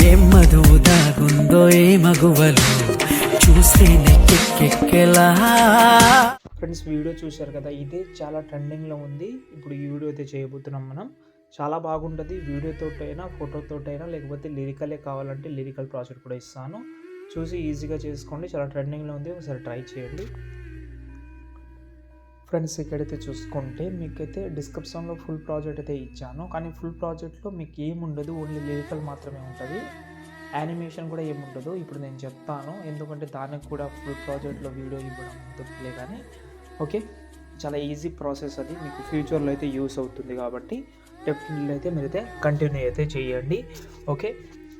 ఏం మధువు దాగుందో ఏ మగువలు చూస్తే నెక్కెక్కెలా. ఫ్రెండ్స్, వీడియో చూశారు కదా, ఇదే చాలా ట్రెండింగ్లో ఉంది. ఇప్పుడు ఈ వీడియో అయితే చేయబోతున్నాం మనం. చాలా బాగుంటుంది. వీడియోతోటైనా ఫోటోతోటైనా లేకపోతే లిరికలే కావాలంటే లిరికల్ ప్రాజెక్ట్ కూడా ఇస్తాను. చూసి ఈజీగా చేసుకోండి. చాలా ట్రెండింగ్లో ఉంది, ఒకసారి ట్రై చేయండి. ఫ్రెండ్స్, ఇక్కడైతే చూసుకుంటే మీకైతే డిస్క్రిప్షన్లో ఫుల్ ప్రాజెక్ట్ అయితే ఇచ్చాను. కానీ ఫుల్ ప్రాజెక్ట్లో మీకు ఏముండదు, ఓన్లీ లిరికల్ మాత్రమే ఉంటుంది. యానిమేషన్ కూడా ఏముండదు. ఇప్పుడు నేను చెప్తాను, ఎందుకంటే దానికి కూడా ఫుల్ ప్రాజెక్ట్లో వీడియో ఇవ్వడం దొరకలే. కానీ ఓకే, చాలా ఈజీ ప్రాసెస్ అది. మీకు ఫ్యూచర్లో అయితే యూస్ అవుతుంది కాబట్టి డెఫినెట్లీ అయితే మీరైతే కంటిన్యూ అయితే చేయండి. ఓకే,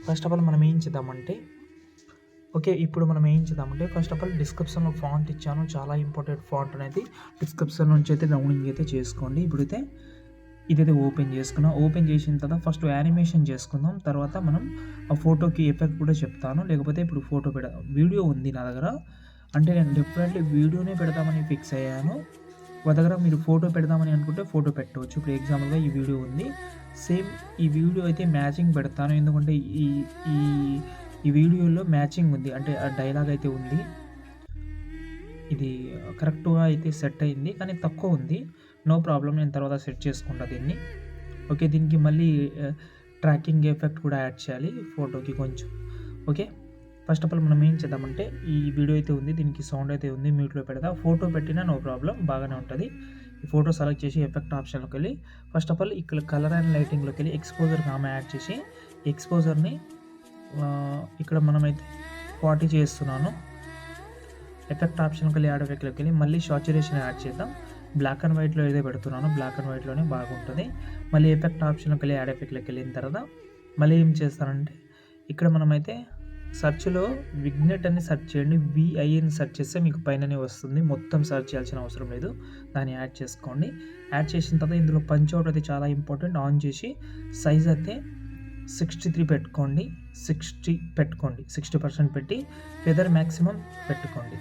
ఫస్ట్ ఆఫ్ ఆల్ మనం ఏం చేద్దామంటే ఫస్ట్ ఆఫ్ ఆల్ డిస్క్రిప్షన్లో ఫాంట్ ఇచ్చాను. చాలా ఇంపార్టెంట్ ఫాంట్ అనేది డిస్క్రిప్షన్ నుంచి అయితే డౌన్లోడింగ్ అయితే చేసుకోండి. ఇప్పుడైతే ఇదైతే ఓపెన్ చేసుకున్నాం. ఓపెన్ చేసిన తర్వాత ఫస్ట్ యానిమేషన్ చేసుకుందాం. తర్వాత మనం ఆ ఫోటోకి ఎఫెక్ట్ కూడా చెప్తాను. లేకపోతే ఇప్పుడు ఫోటో వీడియో ఉంది నా దగ్గర, అంటే నేను డెఫినెట్లీ వీడియోనే పెడతామని ఫిక్స్ అయ్యాను. మా దగ్గర మీరు ఫోటో పెడదామని అనుకుంటే ఫోటో పెట్టవచ్చు. ఇప్పుడు ఎగ్జాంపుల్గా ఈ వీడియో ఉంది, సేమ్ ఈ వీడియో అయితే మ్యాచింగ్ పెడతాను. ఎందుకంటే ఈ వీడియోలో మ్యాచింగ్ ఉంది, అంటే ఆ డైలాగ్ అయితే ఉంది. ఇది కరెక్ట్గా అయితే సెట్ అయింది, కానీ తక్కువ ఉంది. నో ప్రాబ్లం, నేను తర్వాత సెట్ చేసుకుంటా దీన్ని. ఓకే, దీనికి మళ్ళీ ట్రాకింగ్ ఎఫెక్ట్ కూడా యాడ్ చేయాలి ఫోటోకి కొంచెం. ఓకే, ఫస్ట్ ఆఫ్ ఆల్ మనం ఏం చేద్దామంటే ఈ వీడియో అయితే ఉంది, దీనికి సౌండ్ అయితే ఉంది, మ్యూట్లో పెడదాం. ఫోటో పెట్టినా నో ప్రాబ్లం, బాగానే ఉంటుంది. ఈ ఫోటో సెలెక్ట్ చేసి ఎఫెక్ట్ ఆప్షన్లోకి వెళ్ళి ఫస్ట్ ఆఫ్ ఆల్ ఇక్కడ కలర్ అండ్ లైటింగ్లోకి వెళ్ళి ఎక్స్పోజర్ ఆమె యాడ్ చేసి ఎక్స్పోజర్ని ఇక్కడ మనమైతే 40 చేస్తున్నాను. ఎఫెక్ట్ ఆప్షన్కి వెళ్ళి యాడ్ ఎఫెక్ట్లోకి వెళ్ళి మళ్ళీ సాచురేషన్ యాడ్ చేద్దాం. బ్లాక్ అండ్ వైట్లో ఏదో పెడుతున్నాను, బ్లాక్ అండ్ వైట్లోనే బాగుంటుంది. మళ్ళీ ఎఫెక్ట్ ఆప్షన్కి వెళ్ళి యాడ్ ఎఫెక్ట్లోకి వెళ్ళిన తర్వాత మళ్ళీ ఏం చేస్తానంటే ఇక్కడ మనమైతే సెర్చ్లో విగ్నెట్ అని సెర్చ్ చేయండి. VIN సెర్చ్ చేస్తే మీకు పైననే వస్తుంది, మొత్తం సెర్చ్ చేయాల్సిన అవసరం లేదు. దాన్ని యాడ్ చేసుకోండి. యాడ్ చేసిన తర్వాత ఇందులో పంచ్ అవుట్ అయితే చాలా ఇంపార్టెంట్. ఆన్ చేసి సైజ్ అయితే 63 పెట్టుకోండి. 60% పెట్టి ఫెదర్ మ్యాక్సిమం పెట్టుకోండి.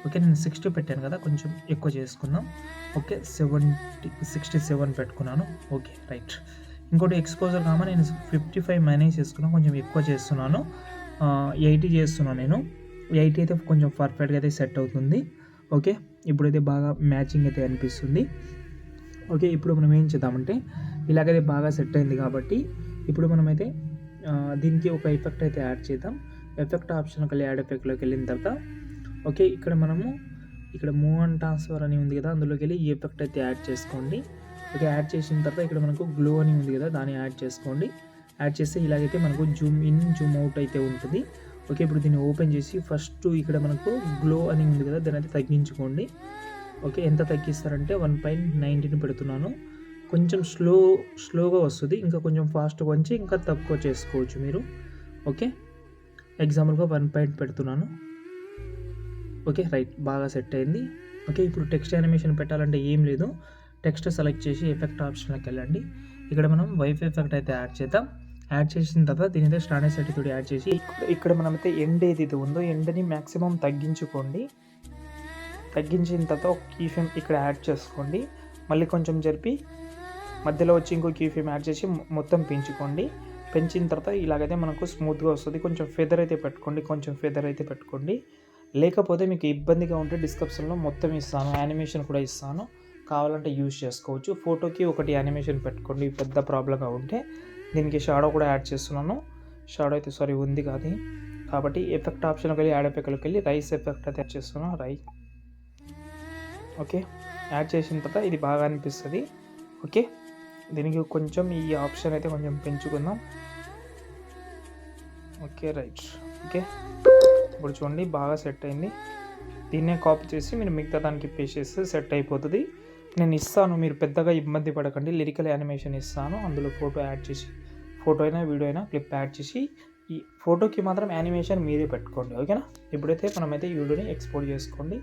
ఓకే, నేను 60 పెట్టాను కదా, కొంచెం ఎక్కువ చేసుకుందాం. ఓకే, 67 పెట్టుకున్నాను. Okay, right. ఇంకోటి ఎక్స్పోజర్ కామా నేను 55 మైనస్ చేసుకున్నాను, కొంచెం ఎక్కువ చేస్తున్నాను. 80 చేస్తున్నాను నేను. 80 అయితే కొంచెం పర్ఫెక్ట్గా అయితే సెట్ అవుతుంది. ఓకే, ఇప్పుడైతే బాగా మ్యాచింగ్ అయితే అనిపిస్తుంది. ఓకే, ఇప్పుడు మనం ఏం చేద్దామంటే ఇలాగైతే బాగా సెట్ అయింది కాబట్టి ఇప్పుడు మనమైతే దీనికి ఒక ఎఫెక్ట్ అయితే యాడ్ చేద్దాం. ఎఫెక్ట్ ఆప్షన్కి వెళ్ళి యాడ్ ఎఫెక్ట్లోకి వెళ్ళిన తర్వాత ఓకే, ఇక్కడ మూవ్ అండ్ ట్రాన్స్ఫర్ అని ఉంది కదా, అందులోకి వెళ్ళి ఈ ఎఫెక్ట్ అయితే యాడ్ చేసుకోండి. ఓకే, యాడ్ చేసిన తర్వాత ఇక్కడ మనకు గ్లో అని ఉంది కదా, దాన్ని యాడ్ చేసుకోండి. యాడ్ చేస్తే ఇలాగైతే మనకు జూమ్ ఇన్ జూమ్ అవుట్ అయితే ఉంటుంది. ఓకే, ఇప్పుడు దీన్ని ఓపెన్ చేసి ఫస్ట్ ఇక్కడ మనకు గ్లో అని ఉంది కదా, దాన్ని అయితే తగ్గించుకోండి. ఓకే, ఎంత తగ్గిస్తారంటే 1.19 పెడుతున్నాను. కొంచెం స్లోగా వస్తుంది, ఇంకా కొంచెం ఫాస్ట్గా వచ్చి ఇంకా తక్కువ చేసుకోవచ్చు మీరు. ఓకే, ఎగ్జాంపుల్గా 1 పెడుతున్నాను. ఓకే, రైట్, బాగా సెట్ అయింది. ఓకే, ఇప్పుడు టెక్స్ట్ యానిమేషన్ పెట్టాలంటే ఏం లేదు, టెక్స్ట్ సెలెక్ట్ చేసి ఎఫెక్ట్ ఆప్షన్లోకి వెళ్ళండి. ఇక్కడ మనం వైఫై ఎఫెక్ట్ అయితే యాడ్ చేద్దాం. యాడ్ చేసిన తర్వాత దీని అయితే స్టాండర్డ్ సెట్టింగ్ యాడ్ చేసి ఇక్కడ మనమైతే ఎండ్ ఏది ఉందో ఎండ్ని మ్యాక్సిమం తగ్గించుకోండి. తగ్గించిన తర్వాత ఒక కీ ఫ్రేమ్ ఇక్కడ యాడ్ చేసుకోండి. మళ్ళీ కొంచెం జరిపి మధ్యలో వచ్చి ఇంకో కీ ఫ్రేమ్ యాడ్ చేసి మొత్తం పెంచుకోండి. పెంచిన తర్వాత ఇలాగైతే మనకు స్మూత్గా వస్తుంది. కొంచెం ఫెదర్ అయితే పెట్టుకోండి. లేకపోతే మీకు ఇబ్బందిగా ఉంటే డిస్క్రిప్షన్లో మొత్తం ఇస్తాను, యానిమేషన్ కూడా ఇస్తాను, కావాలంటే యూజ్ చేసుకోవచ్చు. ఫోటోకి ఒకటి యానిమేషన్ పెట్టుకోండి పెద్ద ప్రాబ్లంగా ఉంటే. దీనికి షాడో కూడా యాడ్ చేస్తున్నాను. షాడో అయితే ఉంది కాదు కాబట్టి ఎఫెక్ట్ ఆప్షన్కి వెళ్ళి యాడ్ ఎఫెక్ట్లోకి వెళ్ళి రైస్ ఎఫెక్ట్ అయితే యాడ్ చేస్తున్నాను. ఓకే, యాడ్ చేసిన తర్వాత ఇది బాగా అనిపిస్తుంది. ఓకే, దీనికి కొంచెం ఈ ఆప్షన్ అయితే కొంచెం పెంచుకుందాం. Okay, right. ఓకే, ఇప్పుడు చూడండి బాగా సెట్ అయింది. దీన్నే కాపీ చేసి మీరు మిగతా దానికి పేస్ట్ చేస్తే సెట్ అయిపోతుంది. నేను ఇస్తాను, మీరు పెద్దగా ఇబ్బంది పడకండి. లిరికల్ యానిమేషన్ ఇస్తాను, అందులో ఫోటో యాడ్ చేసి, ఫోటో అయినా వీడియో అయినా క్లిప్ యాడ్ చేసి ఈ ఫోటోకి మాత్రం యానిమేషన్ మీరే పెట్టుకోండి. ఓకేనా, ఇప్పుడైతే మనమైతే ఈ వీడియోని ఎక్స్పోర్ట్ చేసుకోండి.